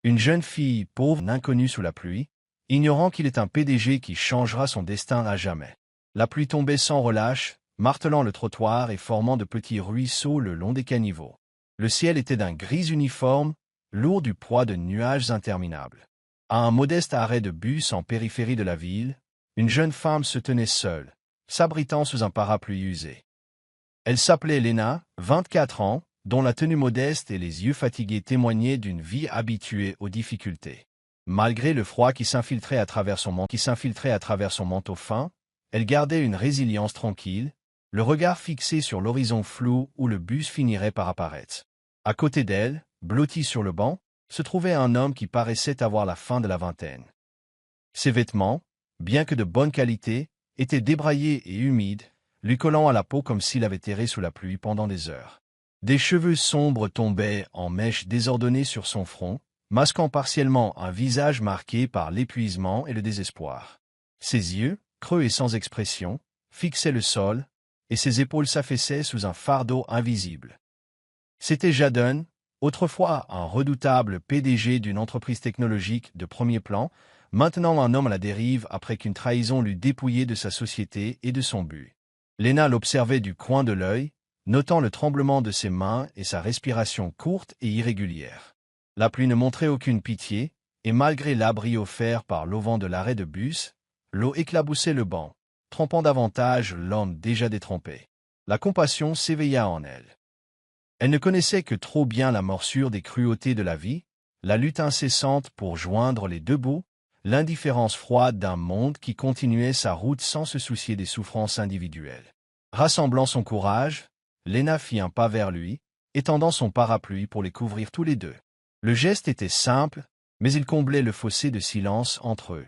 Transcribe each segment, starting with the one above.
Une jeune fille pauvre, un inconnu sous la pluie, ignorant qu'il est un PDG qui changera son destin à jamais. La pluie tombait sans relâche, martelant le trottoir et formant de petits ruisseaux le long des caniveaux. Le ciel était d'un gris uniforme, lourd du poids de nuages interminables. À un modeste arrêt de bus en périphérie de la ville, une jeune femme se tenait seule, s'abritant sous un parapluie usé. Elle s'appelait Lena, 24 ans, dont la tenue modeste et les yeux fatigués témoignaient d'une vie habituée aux difficultés. Malgré le froid qui s'infiltrait à travers son manteau fin, elle gardait une résilience tranquille, le regard fixé sur l'horizon flou où le bus finirait par apparaître. À côté d'elle, blotti sur le banc, se trouvait un homme qui paraissait avoir la fin de la vingtaine. Ses vêtements, bien que de bonne qualité, étaient débraillés et humides, lui collant à la peau comme s'il avait erré sous la pluie pendant des heures. Des cheveux sombres tombaient en mèches désordonnées sur son front, masquant partiellement un visage marqué par l'épuisement et le désespoir. Ses yeux, creux et sans expression, fixaient le sol, et ses épaules s'affaissaient sous un fardeau invisible. C'était Jadon, autrefois un redoutable PDG d'une entreprise technologique de premier plan, maintenant un homme à la dérive après qu'une trahison l'eût dépouillé de sa société et de son but. Lena l'observait du coin de l'œil, notant le tremblement de ses mains et sa respiration courte et irrégulière. La pluie ne montrait aucune pitié, et malgré l'abri offert par l'auvent de l'arrêt de bus, l'eau éclaboussait le banc, trompant davantage l'homme déjà détrempé. La compassion s'éveilla en elle. Elle ne connaissait que trop bien la morsure des cruautés de la vie, la lutte incessante pour joindre les deux bouts, l'indifférence froide d'un monde qui continuait sa route sans se soucier des souffrances individuelles. Rassemblant son courage, Lena fit un pas vers lui, étendant son parapluie pour les couvrir tous les deux. Le geste était simple, mais il comblait le fossé de silence entre eux.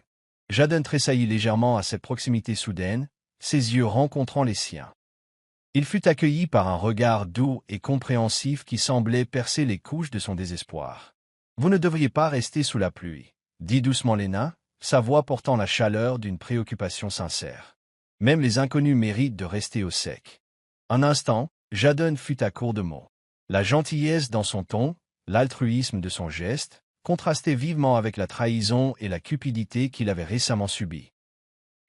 Jadon tressaillit légèrement à cette proximité soudaine, ses yeux rencontrant les siens. Il fut accueilli par un regard doux et compréhensif qui semblait percer les couches de son désespoir. « Vous ne devriez pas rester sous la pluie », dit doucement Lena, sa voix portant la chaleur d'une préoccupation sincère. « Même les inconnus méritent de rester au sec. » Un instant, Jadon fut à court de mots. La gentillesse dans son ton, l'altruisme de son geste, contrastaient vivement avec la trahison et la cupidité qu'il avait récemment subies.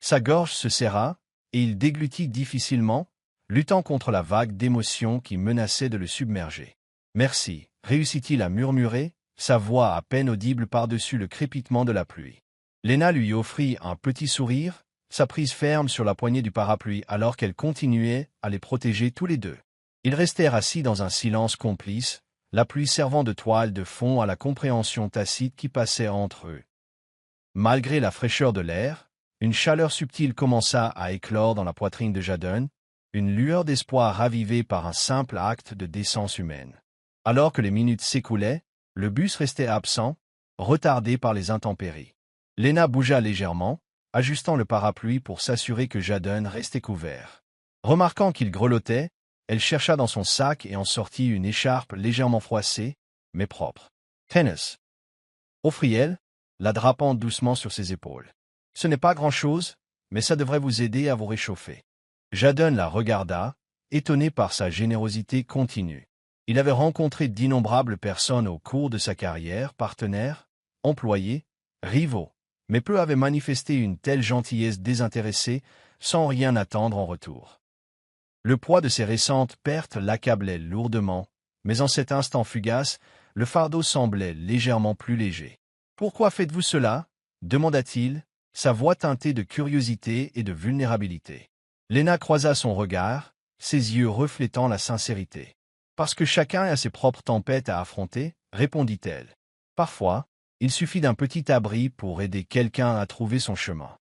Sa gorge se serra, et il déglutit difficilement, luttant contre la vague d'émotions qui menaçait de le submerger. « Merci », réussit-il à murmurer, sa voix à peine audible par-dessus le crépitement de la pluie. Lena lui offrit un petit sourire, sa prise ferme sur la poignée du parapluie alors qu'elle continuait à les protéger tous les deux. Ils restèrent assis dans un silence complice, la pluie servant de toile de fond à la compréhension tacite qui passait entre eux. Malgré la fraîcheur de l'air, une chaleur subtile commença à éclore dans la poitrine de Jadon, une lueur d'espoir ravivée par un simple acte de décence humaine. Alors que les minutes s'écoulaient, le bus restait absent, retardé par les intempéries. Lena bougea légèrement, ajustant le parapluie pour s'assurer que Jadon restait couvert. Remarquant qu'il grelottait, elle chercha dans son sac et en sortit une écharpe légèrement froissée, mais propre. « Tennis » offrit-elle, la drapant doucement sur ses épaules. « Ce n'est pas grand-chose, mais ça devrait vous aider à vous réchauffer. » Jadon la regarda, étonné par sa générosité continue. Il avait rencontré d'innombrables personnes au cours de sa carrière, partenaires, employés, rivaux, mais peu avaient manifesté une telle gentillesse désintéressée, sans rien attendre en retour. Le poids de ses récentes pertes l'accablait lourdement, mais en cet instant fugace, le fardeau semblait légèrement plus léger. « Pourquoi faites-vous cela » demanda-t-il, sa voix teintée de curiosité et de vulnérabilité. Lena croisa son regard, ses yeux reflétant la sincérité. « Parce que chacun a ses propres tempêtes à affronter, » répondit-elle. « Parfois, il suffit d'un petit abri pour aider quelqu'un à trouver son chemin. »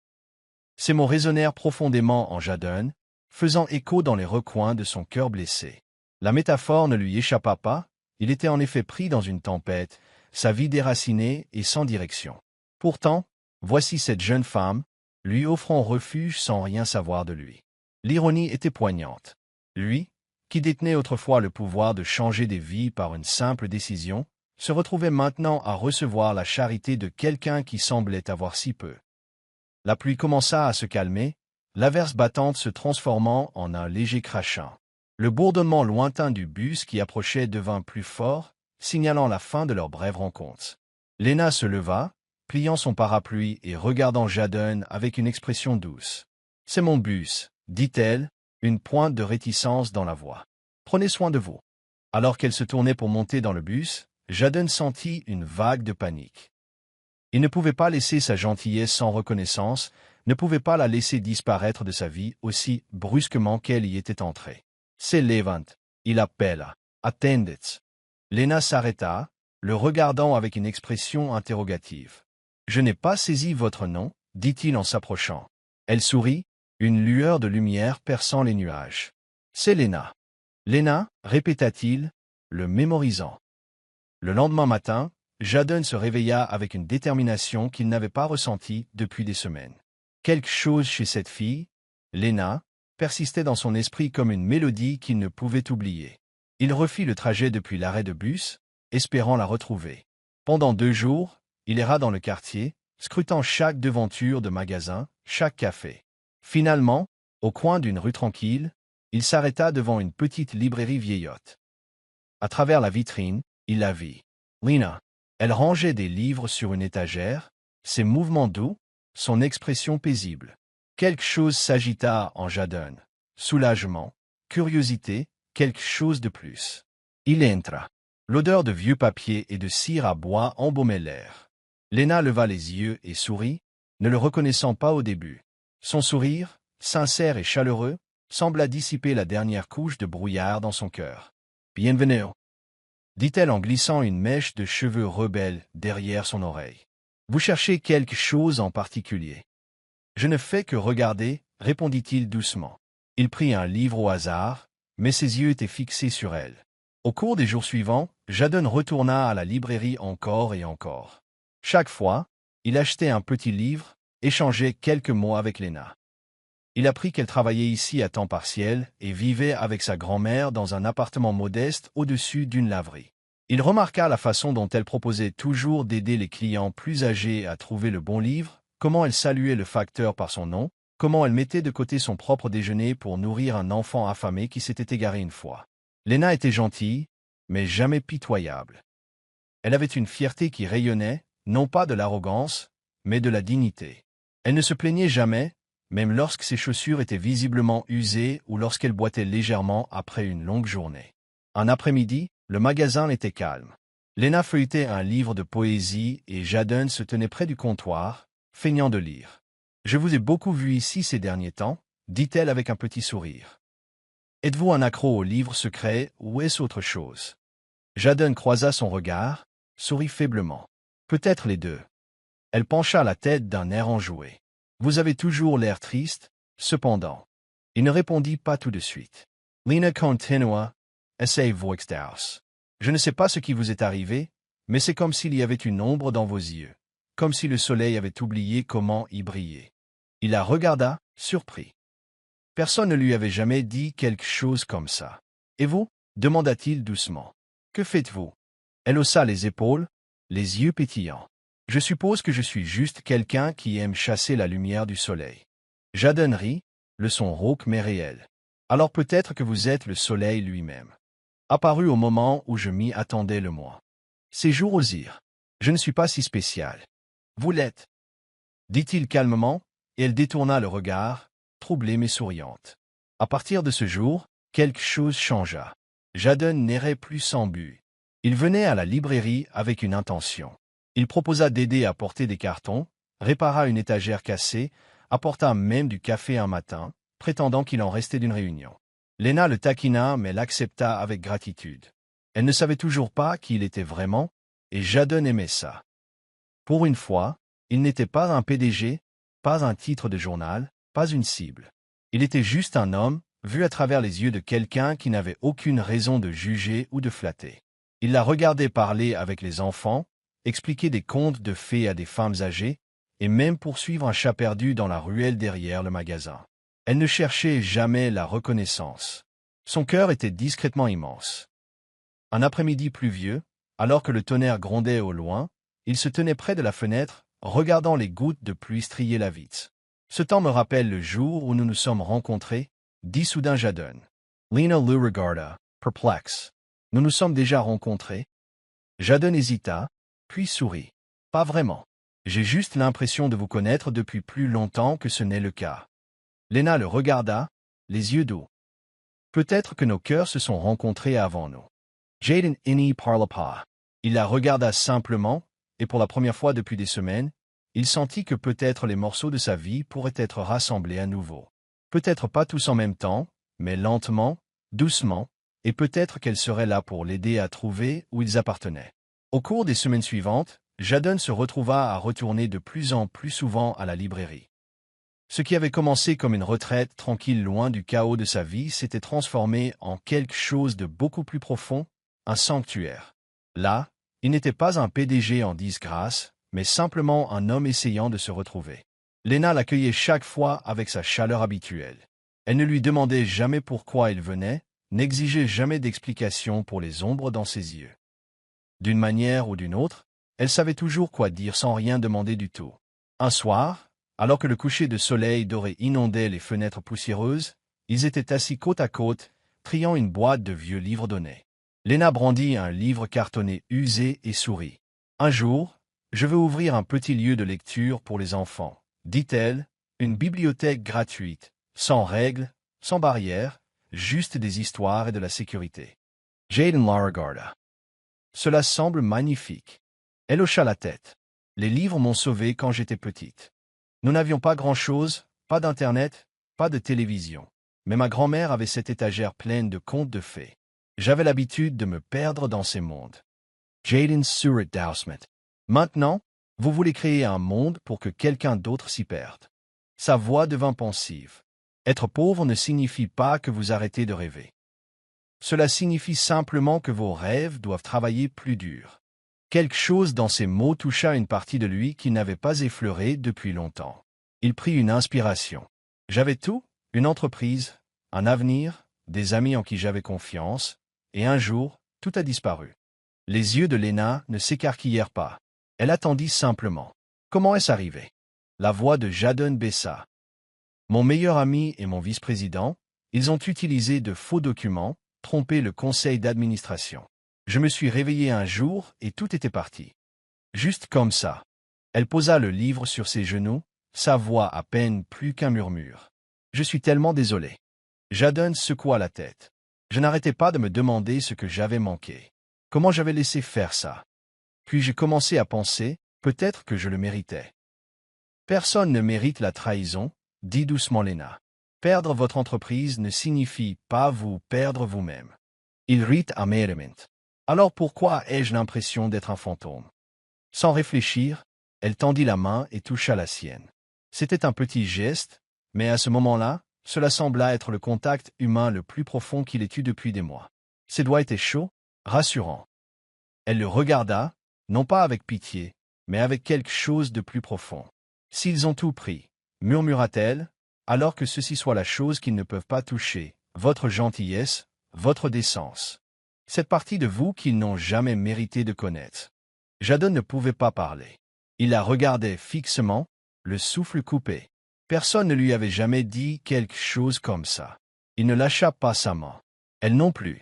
Ces mots résonnèrent profondément en Jadon, faisant écho dans les recoins de son cœur blessé. La métaphore ne lui échappa pas, il était en effet pris dans une tempête, sa vie déracinée et sans direction. Pourtant, voici cette jeune femme, lui offrant refuge sans rien savoir de lui. L'ironie était poignante. Lui, qui détenait autrefois le pouvoir de changer des vies par une simple décision, se retrouvait maintenant à recevoir la charité de quelqu'un qui semblait avoir si peu. La pluie commença à se calmer, l'averse battante se transformant en un léger crachin. Le bourdonnement lointain du bus qui approchait devint plus fort, signalant la fin de leur brève rencontre. Lena se leva, pliant son parapluie et regardant Jadon avec une expression douce. « C'est mon bus, dit-elle, une pointe de réticence dans la voix. Prenez soin de vous. » Alors qu'elle se tournait pour monter dans le bus, Jadon sentit une vague de panique. Il ne pouvait pas laisser sa gentillesse sans reconnaissance, ne pouvait pas la laisser disparaître de sa vie aussi brusquement qu'elle y était entrée. « C'est Levant, il appelle. Attendez. » Lena s'arrêta, le regardant avec une expression interrogative. « Je n'ai pas saisi votre nom, dit-il en s'approchant. » Elle sourit, une lueur de lumière perçant les nuages. « C'est Lena. »« Lena, répéta-t-il, le mémorisant. Le lendemain matin, Jadon se réveilla avec une détermination qu'il n'avait pas ressentie depuis des semaines. Quelque chose chez cette fille, Lena, persistait dans son esprit comme une mélodie qu'il ne pouvait oublier. Il refit le trajet depuis l'arrêt de bus, espérant la retrouver. Pendant 2 jours, il erra dans le quartier, scrutant chaque devanture de magasin, chaque café. Finalement, au coin d'une rue tranquille, il s'arrêta devant une petite librairie vieillotte. À travers la vitrine, il la vit. Lena. Elle rangeait des livres sur une étagère, ses mouvements doux, son expression paisible. Quelque chose s'agita en Jadon. Soulagement, curiosité, quelque chose de plus. Il entra. L'odeur de vieux papier et de cire à bois embaumait l'air. Lena leva les yeux et sourit, ne le reconnaissant pas au début. Son sourire, sincère et chaleureux, sembla dissiper la dernière couche de brouillard dans son cœur. « Bienvenue », dit-elle en glissant une mèche de cheveux rebelles derrière son oreille. « Vous cherchez quelque chose en particulier ?»« Je ne fais que regarder, » répondit-il doucement. Il prit un livre au hasard, mais ses yeux étaient fixés sur elle. Au cours des jours suivants, Jadon retourna à la librairie encore et encore. Chaque fois, il achetait un petit livre, échangeait quelques mots avec Lena. Il apprit qu'elle travaillait ici à temps partiel et vivait avec sa grand-mère dans un appartement modeste au-dessus d'une laverie. Il remarqua la façon dont elle proposait toujours d'aider les clients plus âgés à trouver le bon livre, comment elle saluait le facteur par son nom, comment elle mettait de côté son propre déjeuner pour nourrir un enfant affamé qui s'était égaré une fois. Lena était gentille, mais jamais pitoyable. Elle avait une fierté qui rayonnait, non pas de l'arrogance, mais de la dignité. Elle ne se plaignait jamais, même lorsque ses chaussures étaient visiblement usées ou lorsqu'elle boitait légèrement après une longue journée. Un après-midi, le magasin était calme. Lena feuilletait un livre de poésie et Jadon se tenait près du comptoir, feignant de lire. « Je vous ai beaucoup vu ici ces derniers temps, » dit-elle avec un petit sourire. « Êtes-vous un accro aux livres secrets ou est-ce autre chose ?» Jadon croisa son regard, sourit faiblement. « Peut-être les deux. » Elle pencha la tête d'un air enjoué. « Vous avez toujours l'air triste, cependant. » Il ne répondit pas tout de suite. Lena continua. « Essayez-vous extase. Je ne sais pas ce qui vous est arrivé, mais c'est comme s'il y avait une ombre dans vos yeux, comme si le soleil avait oublié comment y briller. » Il la regarda, surpris. Personne ne lui avait jamais dit quelque chose comme ça. « Et vous ?» demanda-t-il doucement. « Que faites-vous » Elle haussa les épaules, les yeux pétillants. « Je suppose que je suis juste quelqu'un qui aime chasser la lumière du soleil. » Jadon rit, le son rauque mais réel. « Alors peut-être que vous êtes le soleil lui-même. » Apparu au moment où je m'y attendais le moins. Ces jours osirent. Je ne suis pas si spécial. Vous l'êtes, dit-il calmement, et elle détourna le regard, troublée mais souriante. À partir de ce jour, quelque chose changea. Jadon n'errait plus sans but. Il venait à la librairie avec une intention. Il proposa d'aider à porter des cartons, répara une étagère cassée, apporta même du café un matin, prétendant qu'il en restait d'une réunion. Lena le taquina mais l'accepta avec gratitude. Elle ne savait toujours pas qui il était vraiment, et Jadon aimait ça. Pour une fois, il n'était pas un PDG, pas un titre de journal, pas une cible. Il était juste un homme, vu à travers les yeux de quelqu'un qui n'avait aucune raison de juger ou de flatter. Il la regardait parler avec les enfants, expliquer des contes de fées à des femmes âgées, et même poursuivre un chat perdu dans la ruelle derrière le magasin. Elle ne cherchait jamais la reconnaissance. Son cœur était discrètement immense. Un après-midi pluvieux, alors que le tonnerre grondait au loin, il se tenait près de la fenêtre, regardant les gouttes de pluie strier la vitre. « Ce temps me rappelle le jour où nous nous sommes rencontrés, » dit soudain Jadon. Lena le regarda, perplexe. « Nous nous sommes déjà rencontrés ?» Jadon hésita, puis sourit. Pas vraiment. J'ai juste l'impression de vous connaître depuis plus longtemps que ce n'est le cas. Lena le regarda, les yeux doux. Peut-être que nos cœurs se sont rencontrés avant nous. Jaden n'y parla pas. Il la regarda simplement, et pour la première fois depuis des semaines, il sentit que peut-être les morceaux de sa vie pourraient être rassemblés à nouveau. Peut-être pas tous en même temps, mais lentement, doucement, et peut-être qu'elle serait là pour l'aider à trouver où ils appartenaient. Au cours des semaines suivantes, Jaden se retrouva à retourner de plus en plus souvent à la librairie. Ce qui avait commencé comme une retraite tranquille loin du chaos de sa vie s'était transformé en quelque chose de beaucoup plus profond, un sanctuaire. Là, il n'était pas un PDG en disgrâce, mais simplement un homme essayant de se retrouver. Lena l'accueillait chaque fois avec sa chaleur habituelle. Elle ne lui demandait jamais pourquoi il venait, n'exigeait jamais d'explication pour les ombres dans ses yeux. D'une manière ou d'une autre, elle savait toujours quoi dire sans rien demander du tout. Un soir, alors que le coucher de soleil doré inondait les fenêtres poussiéreuses, ils étaient assis côte à côte, triant une boîte de vieux livres donnés. Lena brandit un livre cartonné usé et sourit. « Un jour, je veux ouvrir un petit lieu de lecture pour les enfants, dit-elle, une bibliothèque gratuite, sans règles, sans barrières, juste des histoires et de la sécurité. » Jaden la regarda. « Cela semble magnifique. » Elle hocha la tête. « Les livres m'ont sauvé quand j'étais petite. Nous n'avions pas grand-chose, pas d'internet, pas de télévision. Mais ma grand-mère avait cette étagère pleine de contes de fées. J'avais l'habitude de me perdre dans ces mondes. » Jaden sourit doucement. « Maintenant, vous voulez créer un monde pour que quelqu'un d'autre s'y perde. » Sa voix devint pensive. « Être pauvre ne signifie pas que vous arrêtez de rêver. Cela signifie simplement que vos rêves doivent travailler plus dur. » Quelque chose dans ces mots toucha une partie de lui qui n'avait pas effleuré depuis longtemps. Il prit une inspiration. J'avais tout, une entreprise, un avenir, des amis en qui j'avais confiance, et un jour, tout a disparu. Les yeux de Lena ne s'écarquillèrent pas. Elle attendit simplement. Comment est-ce arrivé? La voix de Jaden baissa. Mon meilleur ami et mon vice-président, ils ont utilisé de faux documents, trompé le conseil d'administration. Je me suis réveillé un jour et tout était parti. Juste comme ça. Elle posa le livre sur ses genoux, sa voix à peine plus qu'un murmure. Je suis tellement désolé. Jaden secoua la tête. Je n'arrêtais pas de me demander ce que j'avais manqué. Comment j'avais laissé faire ça? Puis j'ai commencé à penser, peut-être que je le méritais. Personne ne mérite la trahison, dit doucement Lena. Perdre votre entreprise ne signifie pas vous perdre vous-même. Il rit amèrement. Alors pourquoi ai-je l'impression d'être un fantôme? Sans réfléchir, elle tendit la main et toucha la sienne. C'était un petit geste, mais à ce moment-là, cela sembla être le contact humain le plus profond qu'il ait eu depuis des mois. Ses doigts étaient chauds, rassurants. Elle le regarda, non pas avec pitié, mais avec quelque chose de plus profond. « S'ils ont tout pris, murmura-t-elle, alors que ceci soit la chose qu'ils ne peuvent pas toucher, votre gentillesse, votre décence. Cette partie de vous qu'ils n'ont jamais mérité de connaître. » Jaden ne pouvait pas parler. Il la regardait fixement, le souffle coupé. Personne ne lui avait jamais dit quelque chose comme ça. Il ne lâcha pas sa main. Elle non plus.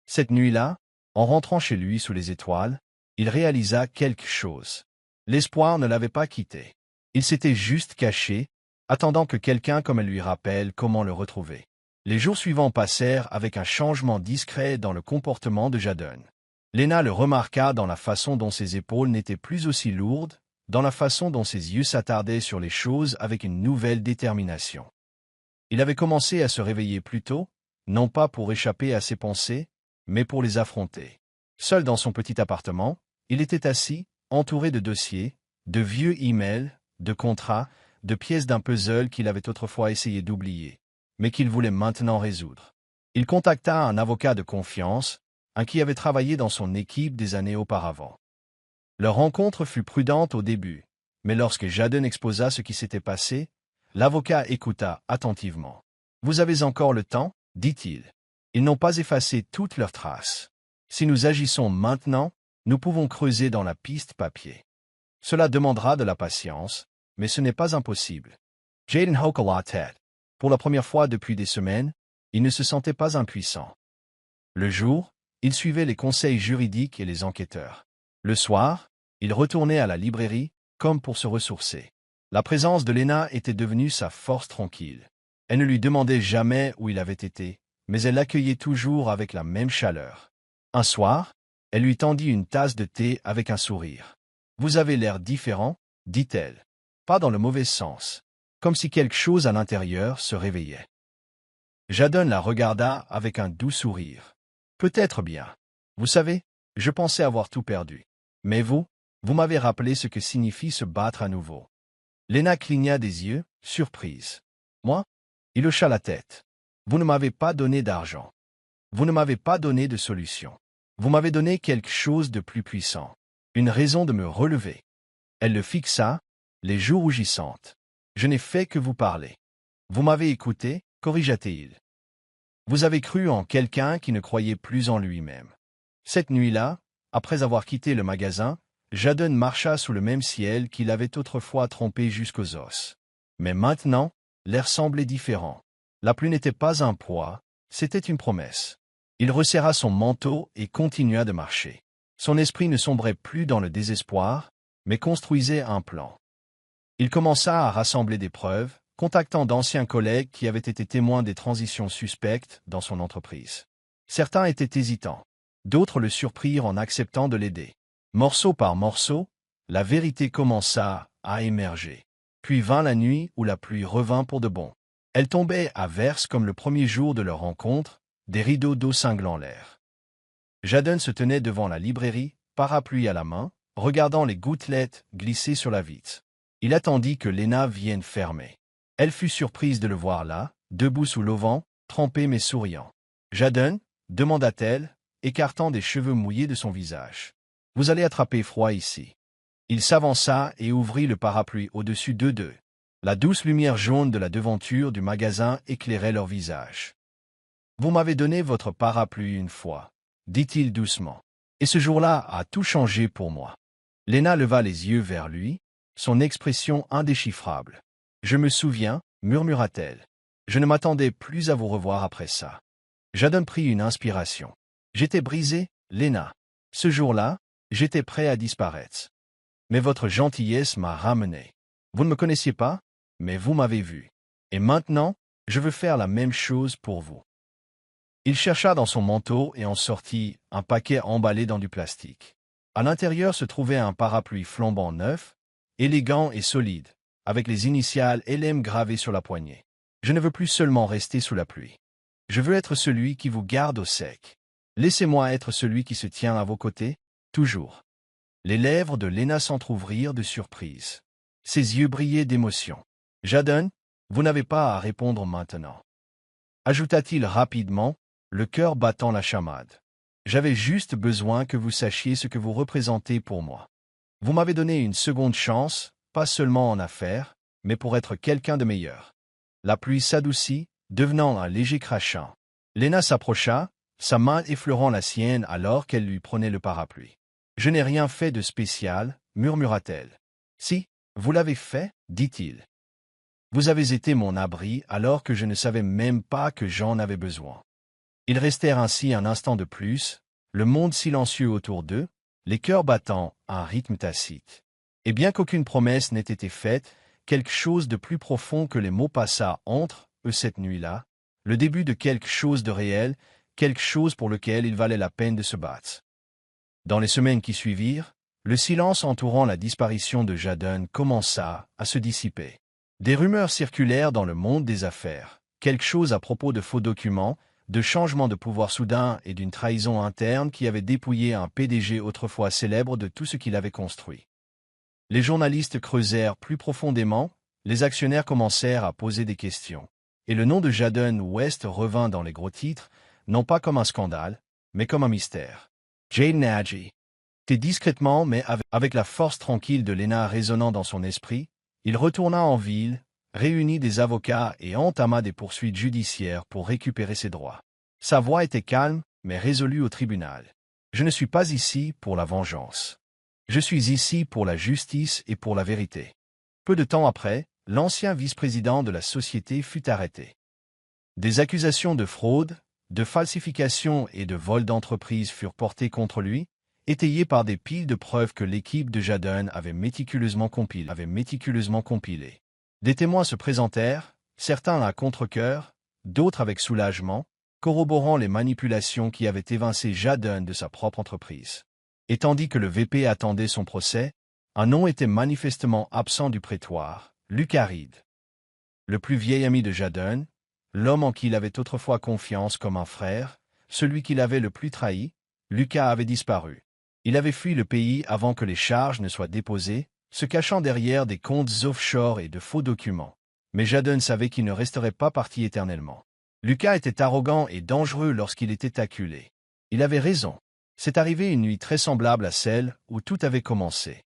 Cette nuit-là, en rentrant chez lui sous les étoiles, il réalisa quelque chose. L'espoir ne l'avait pas quitté. Il s'était juste caché, attendant que quelqu'un comme elle lui rappelle comment le retrouver. Les jours suivants passèrent avec un changement discret dans le comportement de Jaden. Lena le remarqua dans la façon dont ses épaules n'étaient plus aussi lourdes, dans la façon dont ses yeux s'attardaient sur les choses avec une nouvelle détermination. Il avait commencé à se réveiller plus tôt, non pas pour échapper à ses pensées, mais pour les affronter. Seul dans son petit appartement, il était assis, entouré de dossiers, de vieux emails, de contrats, de pièces d'un puzzle qu'il avait autrefois essayé d'oublier, mais qu'il voulait maintenant résoudre. Il contacta un avocat de confiance, un qui avait travaillé dans son équipe des années auparavant. Leur rencontre fut prudente au début, mais lorsque Jaden exposa ce qui s'était passé, l'avocat écouta attentivement. « Vous avez encore le temps ?» dit-il. « Ils n'ont pas effacé toutes leurs traces. Si nous agissons maintenant, nous pouvons creuser dans la piste papier. Cela demandera de la patience, mais ce n'est pas impossible. » Jaden hocha la tête. Pour la première fois depuis des semaines, il ne se sentait pas impuissant. Le jour, il suivait les conseils juridiques et les enquêteurs. Le soir, Il retournait à la librairie, comme pour se ressourcer. La présence de Lena était devenue sa force tranquille. Elle ne lui demandait jamais où il avait été, mais elle l'accueillait toujours avec la même chaleur. Un soir, elle lui tendit une tasse de thé avec un sourire. « Vous avez l'air différent, dit-elle. Pas dans le mauvais sens, comme si quelque chose à l'intérieur se réveillait. Jadon la regarda avec un doux sourire. « Peut-être bien. Vous savez, je pensais avoir tout perdu. Mais vous m'avez rappelé ce que signifie se battre à nouveau. » Lena cligna des yeux, surprise. « Moi ?» Il hocha la tête. « Vous ne m'avez pas donné d'argent. Vous ne m'avez pas donné de solution. Vous m'avez donné quelque chose de plus puissant. Une raison de me relever. » Elle le fixa, les joues rougissantes. « Je n'ai fait que vous parler. Vous m'avez écouté, corrigea-t-il. Vous avez cru en quelqu'un qui ne croyait plus en lui-même. » Cette nuit-là, après avoir quitté le magasin, Jadon marcha sous le même ciel qu'il avait autrefois trompé jusqu'aux os. Mais maintenant, l'air semblait différent. La pluie n'était pas un poids, c'était une promesse. Il resserra son manteau et continua de marcher. Son esprit ne sombrait plus dans le désespoir, mais construisait un plan. Il commença à rassembler des preuves, contactant d'anciens collègues qui avaient été témoins des transitions suspectes dans son entreprise. Certains étaient hésitants, d'autres le surprirent en acceptant de l'aider. Morceau par morceau, la vérité commença à émerger. Puis vint la nuit où la pluie revint pour de bon. Elle tombait à verse comme le premier jour de leur rencontre, des rideaux d'eau cinglant l'air. Jadon se tenait devant la librairie, parapluie à la main, regardant les gouttelettes glisser sur la vitre. Il attendit que Lena vienne fermer. Elle fut surprise de le voir là, debout sous l'auvent, trempé mais souriant. « Jadon ?» demanda-t-elle, écartant des cheveux mouillés de son visage. « Vous allez attraper froid ici. » Il s'avança et ouvrit le parapluie au-dessus d'eux deux. La douce lumière jaune de la devanture du magasin éclairait leur visage. « Vous m'avez donné votre parapluie une fois, » dit-il doucement. « Et ce jour-là a tout changé pour moi. » Lena leva les yeux vers lui, son expression indéchiffrable. « Je me souviens, » murmura-t-elle. « Je ne m'attendais plus à vous revoir après ça. » Jadon prit une inspiration. « J'étais brisé, Lena. Ce jour-là, j'étais prêt à disparaître. Mais votre gentillesse m'a ramené. Vous ne me connaissiez pas, mais vous m'avez vu. Et maintenant, je veux faire la même chose pour vous. » Il chercha dans son manteau et en sortit un paquet emballé dans du plastique. À l'intérieur se trouvait un parapluie flambant neuf, élégant et solide, avec les initiales LM gravées sur la poignée. « Je ne veux plus seulement rester sous la pluie. Je veux être celui qui vous garde au sec. Laissez-moi être celui qui se tient à vos côtés, toujours. » Les lèvres de Lena s'entr'ouvrirent de surprise. Ses yeux brillaient d'émotion. « Jadon, vous n'avez pas à répondre maintenant. » Ajouta-t-il rapidement, le cœur battant la chamade. « J'avais juste besoin que vous sachiez ce que vous représentez pour moi. Vous m'avez donné une seconde chance, pas seulement en affaires, mais pour être quelqu'un de meilleur. » La pluie s'adoucit, devenant un léger crachant. Lena s'approcha, sa main effleurant la sienne alors qu'elle lui prenait le parapluie. « Je n'ai rien fait de spécial, » murmura-t-elle. « Si, vous l'avez fait, » dit-il. « Vous avez été mon abri alors que je ne savais même pas que j'en avais besoin. » Ils restèrent ainsi un instant de plus, le monde silencieux autour d'eux, les cœurs battant à un rythme tacite. Et bien qu'aucune promesse n'ait été faite, quelque chose de plus profond que les mots passa entre eux cette nuit-là, le début de quelque chose de réel, quelque chose pour lequel il valait la peine de se battre. Dans les semaines qui suivirent, le silence entourant la disparition de Jadon commença à se dissiper. Des rumeurs circulèrent dans le monde des affaires, quelque chose à propos de faux documents, de changements de pouvoir soudains et d'une trahison interne qui avait dépouillé un PDG autrefois célèbre de tout ce qu'il avait construit. Les journalistes creusèrent plus profondément, les actionnaires commencèrent à poser des questions, et le nom de Jadon West revint dans les gros titres, non pas comme un scandale, mais comme un mystère. Jade Nagy. Et discrètement, mais avec la force tranquille de Lena résonnant dans son esprit, il retourna en ville, réunit des avocats et entama des poursuites judiciaires pour récupérer ses droits. Sa voix était calme, mais résolue au tribunal. « Je ne suis pas ici pour la vengeance. Je suis ici pour la justice et pour la vérité. » Peu de temps après, l'ancien vice-président de la société fut arrêté. Des accusations de fraude, de falsification et de vol d'entreprise furent portées contre lui, étayé par des piles de preuves que l'équipe de Jadon avait méticuleusement compilées. Des témoins se présentèrent, certains à contre-cœur, d'autres avec soulagement, corroborant les manipulations qui avaient évincé Jadon de sa propre entreprise. Et tandis que le VP attendait son procès, un nom était manifestement absent du prétoire, Lucas Reed. Le plus vieil ami de Jadon, l'homme en qui il avait autrefois confiance comme un frère, celui qu'il avait le plus trahi, Lucas avait disparu. Il avait fui le pays avant que les charges ne soient déposées, se cachant derrière des comptes offshore et de faux documents. Mais Jadon savait qu'il ne resterait pas parti éternellement. Lucas était arrogant et dangereux lorsqu'il était acculé. Il avait raison. C'est arrivé une nuit très semblable à celle où tout avait commencé.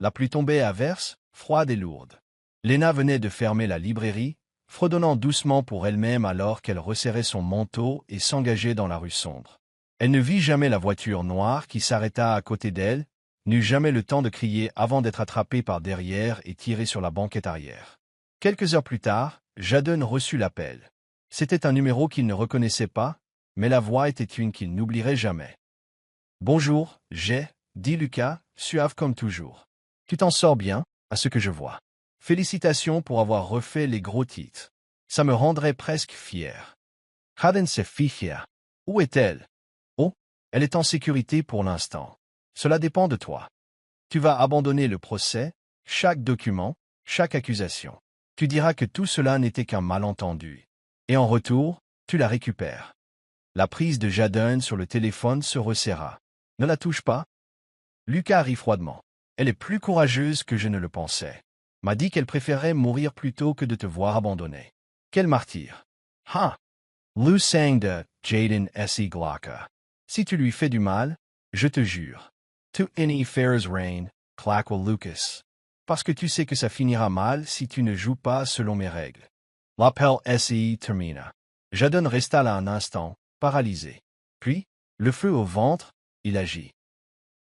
La pluie tombait à verse, froide et lourde. Lena venait de fermer la librairie, fredonnant doucement pour elle-même alors qu'elle resserrait son manteau et s'engageait dans la rue sombre. Elle ne vit jamais la voiture noire qui s'arrêta à côté d'elle, n'eut jamais le temps de crier avant d'être attrapée par derrière et tirée sur la banquette arrière. Quelques heures plus tard, Jadon reçut l'appel. C'était un numéro qu'il ne reconnaissait pas, mais la voix était une qu'il n'oublierait jamais. « Bonjour, dit Lucas, suave comme toujours. Tu t'en sors bien, à ce que je vois. Félicitations pour avoir refait les gros titres. Ça me rendrait presque fier. Jadon se fit fier. Où est-elle? Oh, elle est en sécurité pour l'instant. Cela dépend de toi. Tu vas abandonner le procès, chaque document, chaque accusation. Tu diras que tout cela n'était qu'un malentendu. Et en retour, tu la récupères. » La prise de Jadon sur le téléphone se resserra. « Ne la touche pas. » Lucas rit froidement. « Elle est plus courageuse que je ne le pensais. M'a dit qu'elle préférait mourir plutôt que de te voir abandonner. Quel martyr. Ha! Lu sang de Jadon S.E. Glocka. Si tu lui fais du mal, je te jure. Tu any fair's rain, claque Lucas. Parce que tu sais que ça finira mal si tu ne joues pas selon mes règles. L'appel S.E. termina. Jadon resta là un instant, paralysé. Puis, le feu au ventre, il agit.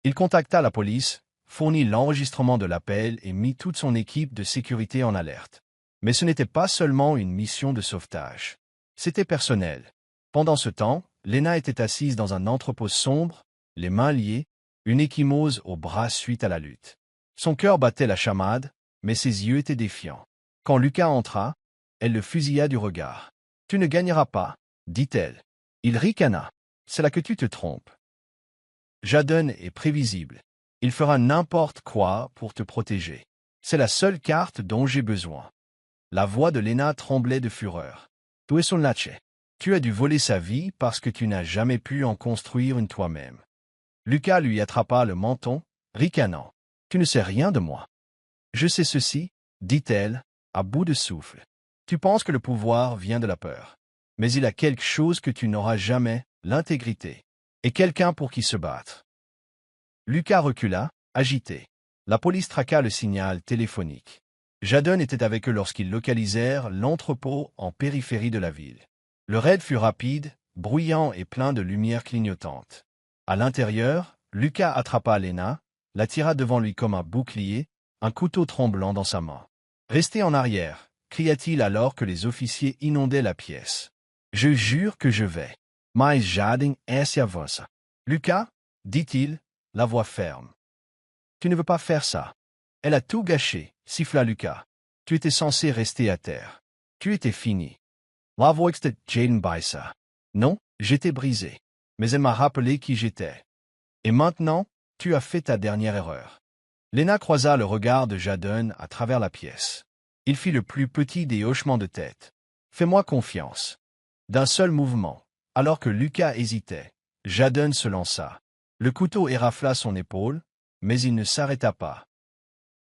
Il contacta la police, fournit l'enregistrement de l'appel et mit toute son équipe de sécurité en alerte. Mais ce n'était pas seulement une mission de sauvetage. C'était personnel. Pendant ce temps, Lena était assise dans un entrepôt sombre, les mains liées, une ecchymose au bras suite à la lutte. Son cœur battait la chamade, mais ses yeux étaient défiants. Quand Lucas entra, elle le fusilla du regard. « Tu ne gagneras pas, dit-elle. » Il ricana. « C'est là que tu te trompes. Jadon est prévisible. Il fera n'importe quoi pour te protéger. C'est la seule carte dont j'ai besoin. » La voix de Lena tremblait de fureur. « Tu es son lache. Tu as dû voler sa vie parce que tu n'as jamais pu en construire une toi-même. » Lucas lui attrapa le menton, ricanant. « Tu ne sais rien de moi. »« Je sais ceci, » dit-elle, à bout de souffle. « Tu penses que le pouvoir vient de la peur. Mais il a quelque chose que tu n'auras jamais, l'intégrité. Et quelqu'un pour qui se battre. » Lucas recula, agité. La police traqua le signal téléphonique. Jadon était avec eux lorsqu'ils localisèrent l'entrepôt en périphérie de la ville. Le raid fut rapide, bruyant et plein de lumière clignotante. À l'intérieur, Lucas attrapa Lena, la tira devant lui comme un bouclier, un couteau tremblant dans sa main. « Restez en arrière !» cria-t-il alors que les officiers inondaient la pièce. « Je jure que je vais. Mais Jadon est vossa. »« Lucas, dit-il, la voix ferme. Tu ne veux pas faire ça. Elle a tout gâché, siffla Lucas. Tu étais censé rester à terre. Tu étais fini. La voix de Jadon baissa. Non, j'étais brisé. Mais elle m'a rappelé qui j'étais. Et maintenant, tu as fait ta dernière erreur. » Lena croisa le regard de Jadon à travers la pièce. Il fit le plus petit des hochements de tête. « Fais-moi confiance. » D'un seul mouvement, alors que Lucas hésitait, Jadon se lança. Le couteau érafla son épaule, mais il ne s'arrêta pas.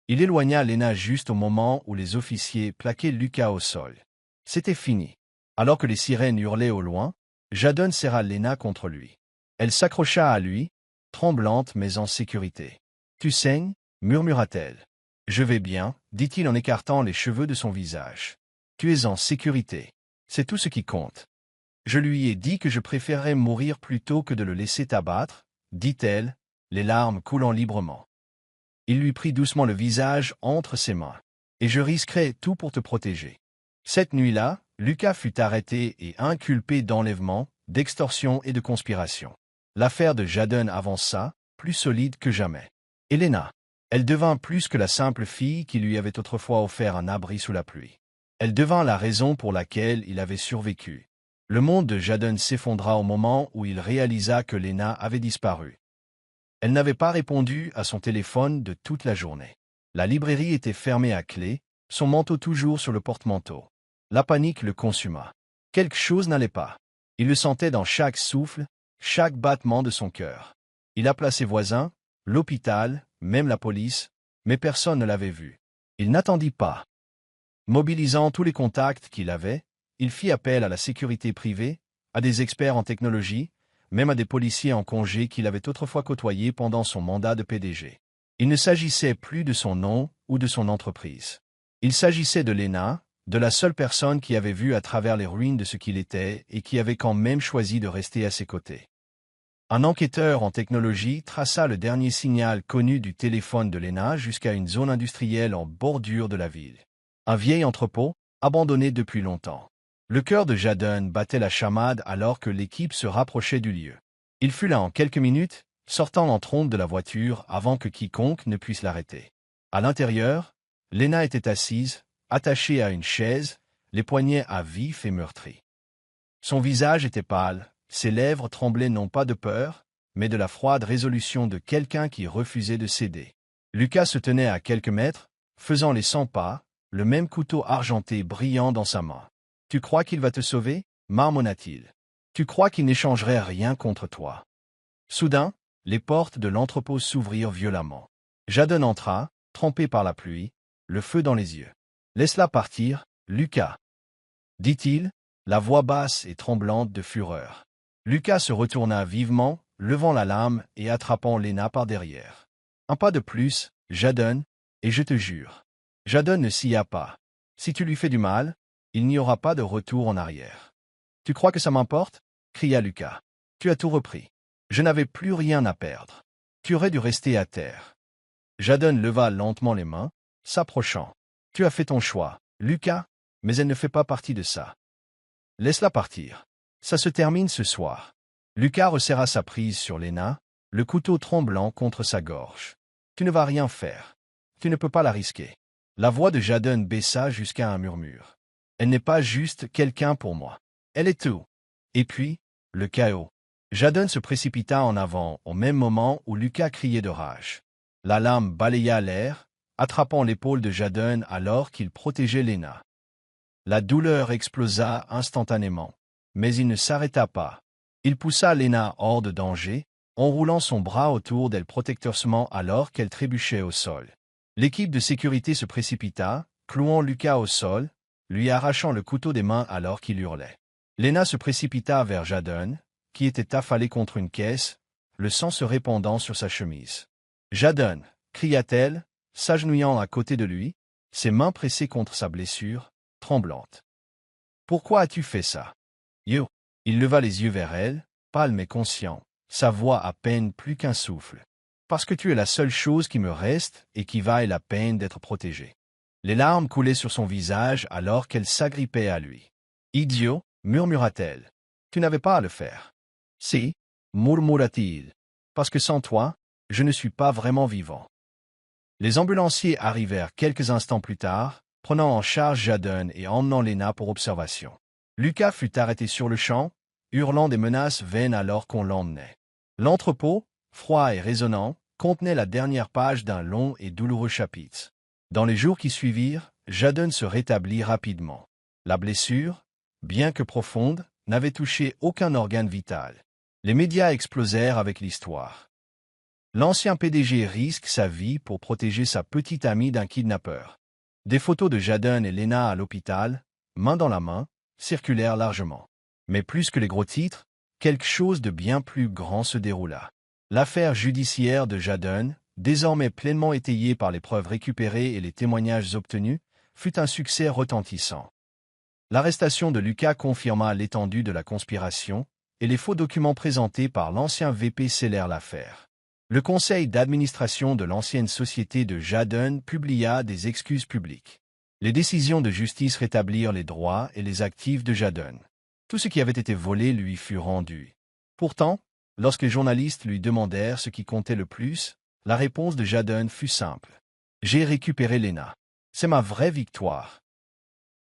Il éloigna Lena juste au moment où les officiers plaquaient Lucas au sol. C'était fini. Alors que les sirènes hurlaient au loin, Jadon serra Lena contre lui. Elle s'accrocha à lui, tremblante mais en sécurité. « Tu saignes » murmura-t-elle. « Je vais bien, » dit-il en écartant les cheveux de son visage. « Tu es en sécurité. C'est tout ce qui compte. » « Je lui ai dit que je préférerais mourir plutôt que de le laisser t'abattre, » dit-elle, les larmes coulant librement. Il lui prit doucement le visage entre ses mains. « Et je risquerais tout pour te protéger. » Cette nuit-là, Lucas fut arrêté et inculpé d'enlèvement, d'extorsion et de conspiration. L'affaire de Jadon avança, plus solide que jamais. Elena. Elle devint plus que la simple fille qui lui avait autrefois offert un abri sous la pluie. Elle devint la raison pour laquelle il avait survécu. Le monde de Jadon s'effondra au moment où il réalisa que Lena avait disparu. Elle n'avait pas répondu à son téléphone de toute la journée. La librairie était fermée à clé, son manteau toujours sur le porte-manteau. La panique le consuma. Quelque chose n'allait pas. Il le sentait dans chaque souffle, chaque battement de son cœur. Il appela ses voisins, l'hôpital, même la police, mais personne ne l'avait vu. Il n'attendit pas. Mobilisant tous les contacts qu'il avait, il fit appel à la sécurité privée, à des experts en technologie, même à des policiers en congé qu'il avait autrefois côtoyés pendant son mandat de PDG. Il ne s'agissait plus de son nom ou de son entreprise. Il s'agissait de Lena, de la seule personne qui avait vu à travers les ruines de ce qu'il était et qui avait quand même choisi de rester à ses côtés. Un enquêteur en technologie traça le dernier signal connu du téléphone de Lena jusqu'à une zone industrielle en bordure de la ville. Un vieil entrepôt, abandonné depuis longtemps. Le cœur de Jadon battait la chamade alors que l'équipe se rapprochait du lieu. Il fut là en quelques minutes, sortant en trombe de la voiture avant que quiconque ne puisse l'arrêter. À l'intérieur, Lena était assise, attachée à une chaise, les poignets à vif et meurtris. Son visage était pâle, ses lèvres tremblaient non pas de peur, mais de la froide résolution de quelqu'un qui refusait de céder. Lucas se tenait à quelques mètres, faisant les 100 pas, le même couteau argenté brillant dans sa main. « Tu crois qu'il va te sauver » marmonna-t-il. « Tu crois qu'il n'échangerait rien contre toi ?» Soudain, les portes de l'entrepôt s'ouvrirent violemment. Jadon entra, trempé par la pluie, le feu dans les yeux. « Laisse-la partir, Lucas, » dit-il, la voix basse et tremblante de fureur. Lucas se retourna vivement, levant la lame et attrapant Lena par derrière. « Un pas de plus, Jadon, et je te jure. » Jadon ne sia pas. « Si tu lui fais du mal, il n'y aura pas de retour en arrière. »« Tu crois que ça m'importe » cria Lucas. « Tu as tout repris. Je n'avais plus rien à perdre. Tu aurais dû rester à terre. » Jadon leva lentement les mains, s'approchant. « Tu as fait ton choix, Lucas, mais elle ne fait pas partie de ça. Laisse-la partir. Ça se termine ce soir. » Lucas resserra sa prise sur Lena, le couteau tremblant contre sa gorge. « Tu ne vas rien faire. Tu ne peux pas la risquer. » La voix de Jadon baissa jusqu'à un murmure. « Elle n'est pas juste quelqu'un pour moi. Elle est tout. » Et puis, le chaos. Jadon se précipita en avant au même moment où Lucas criait de rage. La lame balaya l'air, attrapant l'épaule de Jadon alors qu'il protégeait Lena. La douleur explosa instantanément, mais il ne s'arrêta pas. Il poussa Lena hors de danger, enroulant son bras autour d'elle protecteusement alors qu'elle trébuchait au sol. L'équipe de sécurité se précipita, clouant Lucas au sol, lui arrachant le couteau des mains alors qu'il hurlait. Lena se précipita vers Jadon, qui était affalé contre une caisse, le sang se répandant sur sa chemise. « Jadon » cria-t-elle, s'agenouillant à côté de lui, ses mains pressées contre sa blessure, tremblante. « Pourquoi as-tu fait ça ?»« Yo » Il leva les yeux vers elle, pâle mais conscient, sa voix à peine plus qu'un souffle. « Parce que tu es la seule chose qui me reste et qui vaille la peine d'être protégée. » Les larmes coulaient sur son visage alors qu'elle s'agrippait à lui. « Idiot » murmura-t-elle. « Tu n'avais pas à le faire. »« Si » murmura-t-il. « Parce que sans toi, je ne suis pas vraiment vivant. » Les ambulanciers arrivèrent quelques instants plus tard, prenant en charge Jadon et emmenant Lena pour observation. Lucas fut arrêté sur le champ, hurlant des menaces vaines alors qu'on l'emmenait. L'entrepôt, froid et résonnant, contenait la dernière page d'un long et douloureux chapitre. Dans les jours qui suivirent, Jadon se rétablit rapidement. La blessure, bien que profonde, n'avait touché aucun organe vital. Les médias explosèrent avec l'histoire. L'ancien PDG risque sa vie pour protéger sa petite amie d'un kidnappeur. Des photos de Jadon et Lena à l'hôpital, main dans la main, circulèrent largement. Mais plus que les gros titres, quelque chose de bien plus grand se déroula. L'affaire judiciaire de Jadon, désormais pleinement étayée par les preuves récupérées et les témoignages obtenus, fut un succès retentissant. L'arrestation de Lucas confirma l'étendue de la conspiration, et les faux documents présentés par l'ancien VP scellèrent l'affaire. Le conseil d'administration de l'ancienne société de Jadon publia des excuses publiques. Les décisions de justice rétablirent les droits et les actifs de Jadon. Tout ce qui avait été volé lui fut rendu. Pourtant, Lorsque les journalistes lui demandèrent ce qui comptait le plus, la réponse de Jadon fut simple. J'ai récupéré Lena. C'est ma vraie victoire.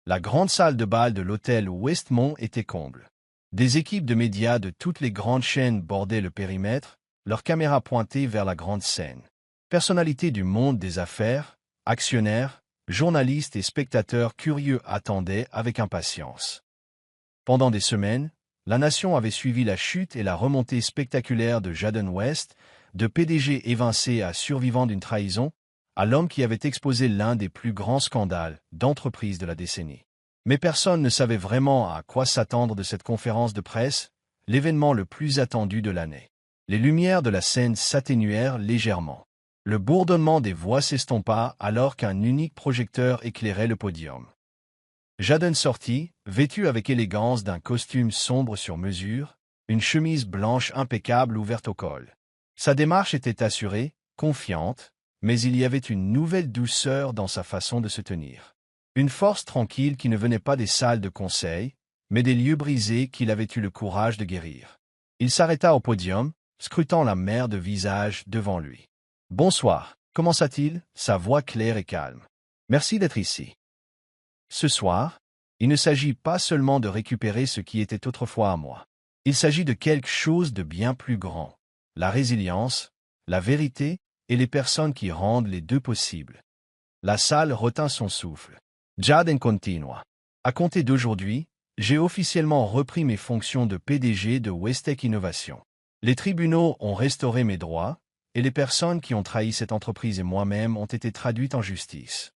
La grande salle de bal de l'hôtel Westmont était comble. Des équipes de médias de toutes les grandes chaînes bordaient le périmètre, leurs caméras pointées vers la grande scène. Personnalités du monde des affaires, actionnaires, journalistes et spectateurs curieux attendaient avec impatience. Pendant des semaines, la nation avait suivi la chute et la remontée spectaculaire de Jadon West, de PDG évincé à survivant d'une trahison, à l'homme qui avait exposé l'un des plus grands scandales d'entreprise de la décennie. Mais personne ne savait vraiment à quoi s'attendre de cette conférence de presse, l'événement le plus attendu de l'année. Les lumières de la scène s'atténuèrent légèrement. Le bourdonnement des voix s'estompa alors qu'un unique projecteur éclairait le podium. Jadon sortit, vêtu avec élégance d'un costume sombre sur mesure, une chemise blanche impeccable ouverte au col. Sa démarche était assurée, confiante, mais il y avait une nouvelle douceur dans sa façon de se tenir. Une force tranquille qui ne venait pas des salles de conseil, mais des lieux brisés qu'il avait eu le courage de guérir. Il s'arrêta au podium, scrutant la mer de visages devant lui. « Bonsoir, commença-t-il, sa voix claire et calme. Merci d'être ici. Ce soir, il ne s'agit pas seulement de récupérer ce qui était autrefois à moi. Il s'agit de quelque chose de bien plus grand. La résilience, la vérité et les personnes qui rendent les deux possibles. » La salle retint son souffle. Jadon continua. À compter d'aujourd'hui, j'ai officiellement repris mes fonctions de PDG de Westech Innovation. Les tribunaux ont restauré mes droits, et les personnes qui ont trahi cette entreprise et moi-même ont été traduites en justice.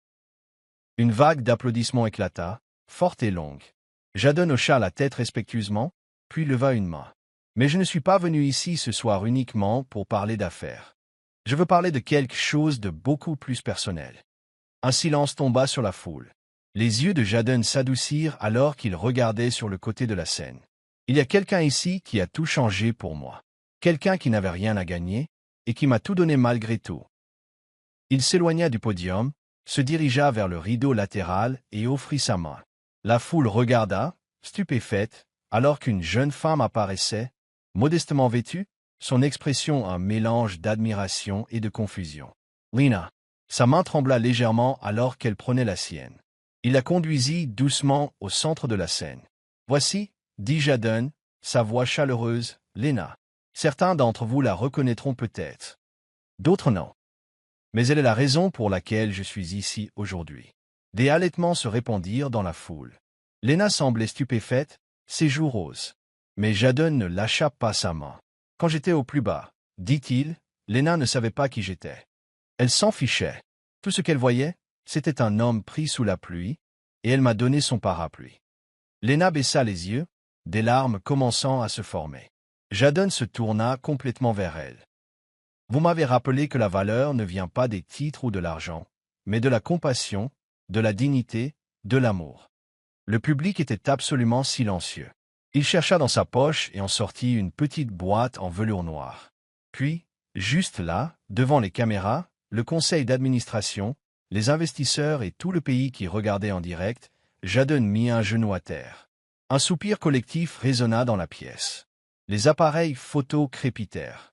Une vague d'applaudissements éclata, forte et longue. Jadon hocha la tête respectueusement, puis leva une main. Mais je ne suis pas venu ici ce soir uniquement pour parler d'affaires. Je veux parler de quelque chose de beaucoup plus personnel. Un silence tomba sur la foule. Les yeux de Jadon s'adoucirent alors qu'il regardait sur le côté de la scène. Il y a quelqu'un ici qui a tout changé pour moi. Quelqu'un qui n'avait rien à gagner, et qui m'a tout donné malgré tout. Il s'éloigna du podium, se dirigea vers le rideau latéral et offrit sa main. La foule regarda, stupéfaite, alors qu'une jeune femme apparaissait, modestement vêtue, son expression un mélange d'admiration et de confusion. Lena. Sa main trembla légèrement alors qu'elle prenait la sienne. Il la conduisit doucement au centre de la scène. « Voici, » dit Jadon, sa voix chaleureuse, « Lena. Certains d'entre vous la reconnaîtront peut-être. D'autres non. Mais elle est la raison pour laquelle je suis ici aujourd'hui. » Des halètements se répandirent dans la foule. Lena semblait stupéfaite, ses joues roses. Mais Jadon ne lâcha pas sa main. « Quand j'étais au plus bas, » dit-il, Lena ne savait pas qui j'étais. Elle s'en fichait. Tout ce qu'elle voyait, c'était un homme pris sous la pluie, et elle m'a donné son parapluie. Lena baissa les yeux, des larmes commençant à se former. Jadon se tourna complètement vers elle. « Vous m'avez rappelé que la valeur ne vient pas des titres ou de l'argent, mais de la compassion, de la dignité, de l'amour. » Le public était absolument silencieux. Il chercha dans sa poche et en sortit une petite boîte en velours noir. Puis, juste là, devant les caméras, le conseil d'administration, les investisseurs et tout le pays qui regardait en direct, Jadon mit un genou à terre. Un soupir collectif résonna dans la pièce. Les appareils photo crépitèrent.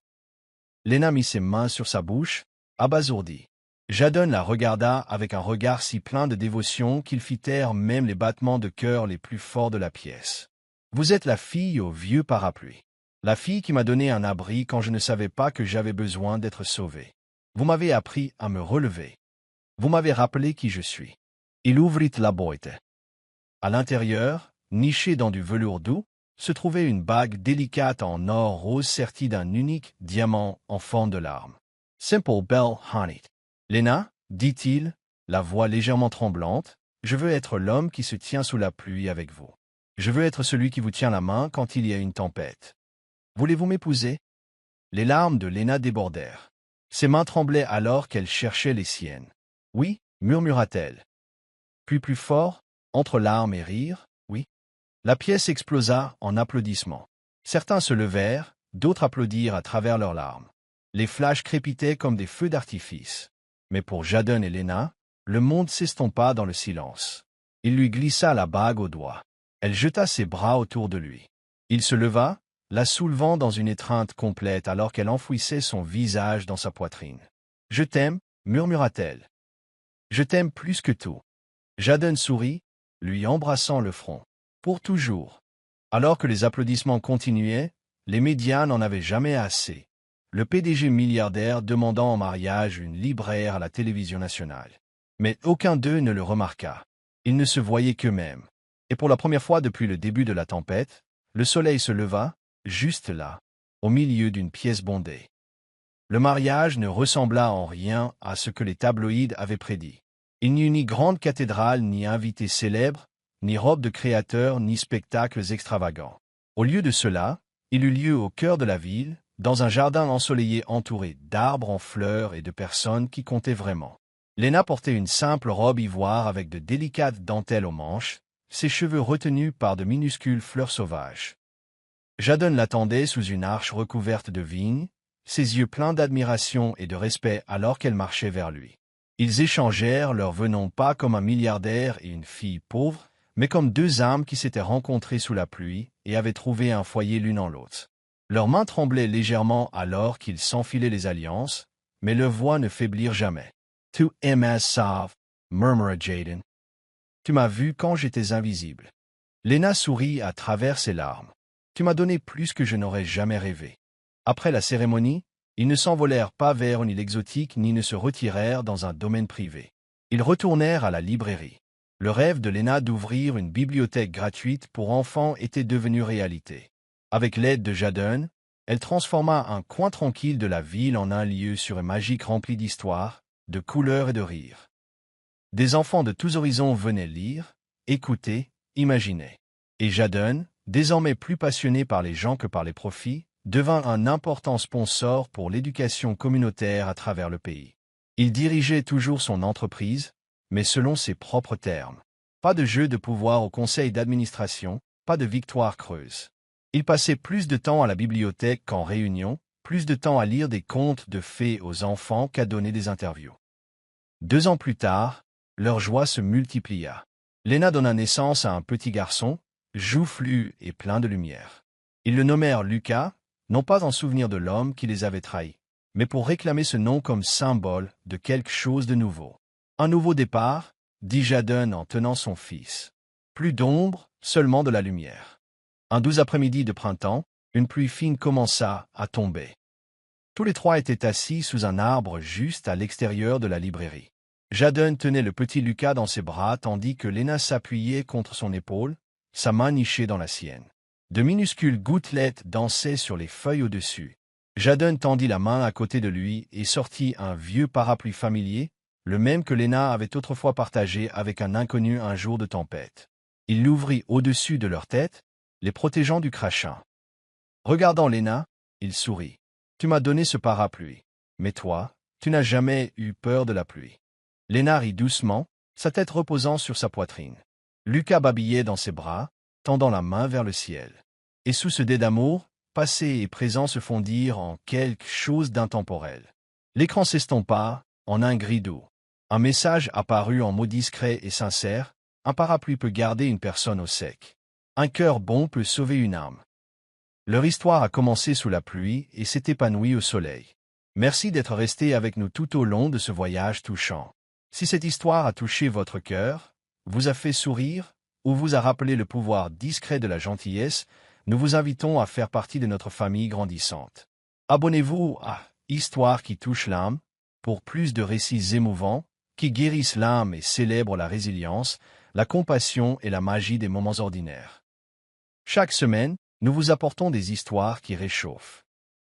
Lena mit ses mains sur sa bouche, abasourdie. Jadon la regarda avec un regard si plein de dévotion qu'il fit taire même les battements de cœur les plus forts de la pièce. « Vous êtes la fille au vieux parapluie. La fille qui m'a donné un abri quand je ne savais pas que j'avais besoin d'être sauvé. Vous m'avez appris à me relever. Vous m'avez rappelé qui je suis. » Il ouvrit la boîte. À l'intérieur, nichée dans du velours doux, se trouvait une bague délicate en or rose sertie d'un unique diamant en forme de larme. « Simple Belle Honey. »« Lena, » dit-il, la voix légèrement tremblante, « je veux être l'homme qui se tient sous la pluie avec vous. Je veux être celui qui vous tient la main quand il y a une tempête. Voulez-vous m'épouser ?» Les larmes de Lena débordèrent. Ses mains tremblaient alors qu'elle cherchait les siennes. « Oui, » murmura-t-elle. Puis plus fort, entre larmes et rires, « oui. » La pièce explosa en applaudissements. Certains se levèrent, d'autres applaudirent à travers leurs larmes. Les flashs crépitaient comme des feux d'artifice. Mais pour Jadon et Lena, le monde s'estompa dans le silence. Il lui glissa la bague au doigt. Elle jeta ses bras autour de lui. Il se leva, la soulevant dans une étreinte complète alors qu'elle enfouissait son visage dans sa poitrine. « Je t'aime, murmura-t-elle. Je t'aime plus que tout. » Jadon sourit, lui embrassant le front. Pour toujours. Alors que les applaudissements continuaient, les médias n'en avaient jamais assez. Le PDG milliardaire demandant en mariage une libraire à la télévision nationale. Mais aucun d'eux ne le remarqua. Ils ne se voyaient qu'eux-mêmes. Et pour la première fois depuis le début de la tempête, le soleil se leva, juste là, au milieu d'une pièce bondée. Le mariage ne ressembla en rien à ce que les tabloïds avaient prédit. Il n'y eut ni grande cathédrale, ni invités célèbres, ni robe de créateurs, ni spectacles extravagants. Au lieu de cela, il eut lieu au cœur de la ville, dans un jardin ensoleillé entouré d'arbres en fleurs et de personnes qui comptaient vraiment. Lena portait une simple robe ivoire avec de délicates dentelles aux manches, ses cheveux retenus par de minuscules fleurs sauvages. Jadon l'attendait sous une arche recouverte de vignes, ses yeux pleins d'admiration et de respect alors qu'elle marchait vers lui. Ils échangèrent leur vœu non pas comme un milliardaire et une fille pauvre, mais comme deux âmes qui s'étaient rencontrées sous la pluie et avaient trouvé un foyer l'une en l'autre. Leurs mains tremblaient légèrement alors qu'ils s'enfilaient les alliances, mais leurs voix ne faiblirent jamais. « Tu m'as sauvé, murmura Jadon. Tu m'as vu quand j'étais invisible. » Lena sourit à travers ses larmes. « Tu m'as donné plus que je n'aurais jamais rêvé. » Après la cérémonie, ils ne s'envolèrent pas vers une île exotique ni ne se retirèrent dans un domaine privé. Ils retournèrent à la librairie. Le rêve de Lena d'ouvrir une bibliothèque gratuite pour enfants était devenu réalité. Avec l'aide de Jadon, elle transforma un coin tranquille de la ville en un lieu magique rempli d'histoires, de couleurs et de rires. Des enfants de tous horizons venaient lire, écouter, imaginer. Et Jadon, désormais plus passionné par les gens que par les profits, devint un important sponsor pour l'éducation communautaire à travers le pays. Il dirigeait toujours son entreprise, mais selon ses propres termes. Pas de jeu de pouvoir au conseil d'administration, pas de victoire creuse. Il passait plus de temps à la bibliothèque qu'en réunion, plus de temps à lire des contes de fées aux enfants qu'à donner des interviews. 2 ans plus tard, leur joie se multiplia. Lena donna naissance à un petit garçon, joufflu et plein de lumière. Ils le nommèrent Lucas, non pas en souvenir de l'homme qui les avait trahis, mais pour réclamer ce nom comme symbole de quelque chose de nouveau. Un nouveau départ, dit Jadon en tenant son fils. Plus d'ombre, seulement de la lumière. Un doux après-midi de printemps, une pluie fine commença à tomber. Tous les trois étaient assis sous un arbre juste à l'extérieur de la librairie. Jadon tenait le petit Lucas dans ses bras tandis que Lena s'appuyait contre son épaule, sa main nichée dans la sienne. De minuscules gouttelettes dansaient sur les feuilles au-dessus. Jadon tendit la main à côté de lui et sortit un vieux parapluie familier, le même que Lena avait autrefois partagé avec un inconnu un jour de tempête. Il l'ouvrit au-dessus de leur tête, les protégeant du crachin. Regardant Lena, il sourit. « Tu m'as donné ce parapluie. Mais toi, tu n'as jamais eu peur de la pluie. » Lena rit doucement, sa tête reposant sur sa poitrine. Lucas babillait dans ses bras, tendant la main vers le ciel. Et sous ce dé d'amour, passé et présent se fondirent en quelque chose d'intemporel. L'écran s'estompa, en un gris doux. Un message apparut en mots discrets et sincères. Un parapluie peut garder une personne au sec. Un cœur bon peut sauver une âme. Leur histoire a commencé sous la pluie et s'est épanouie au soleil. Merci d'être resté avec nous tout au long de ce voyage touchant. Si cette histoire a touché votre cœur, vous a fait sourire, ou vous a rappelé le pouvoir discret de la gentillesse, nous vous invitons à faire partie de notre famille grandissante. Abonnez-vous à Histoire qui touche l'âme pour plus de récits émouvants qui guérissent l'âme et célèbrent la résilience, la compassion et la magie des moments ordinaires. Chaque semaine, nous vous apportons des histoires qui réchauffent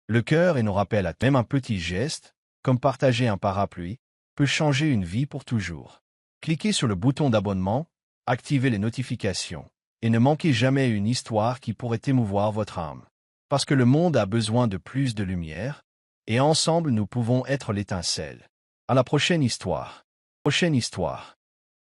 le cœur et nous rappellent à même un petit geste, comme partager un parapluie, peut changer une vie pour toujours. Cliquez sur le bouton d'abonnement, activez les notifications, et ne manquez jamais une histoire qui pourrait émouvoir votre âme. Parce que le monde a besoin de plus de lumière, et ensemble nous pouvons être l'étincelle. À la prochaine histoire. Prochaine histoire.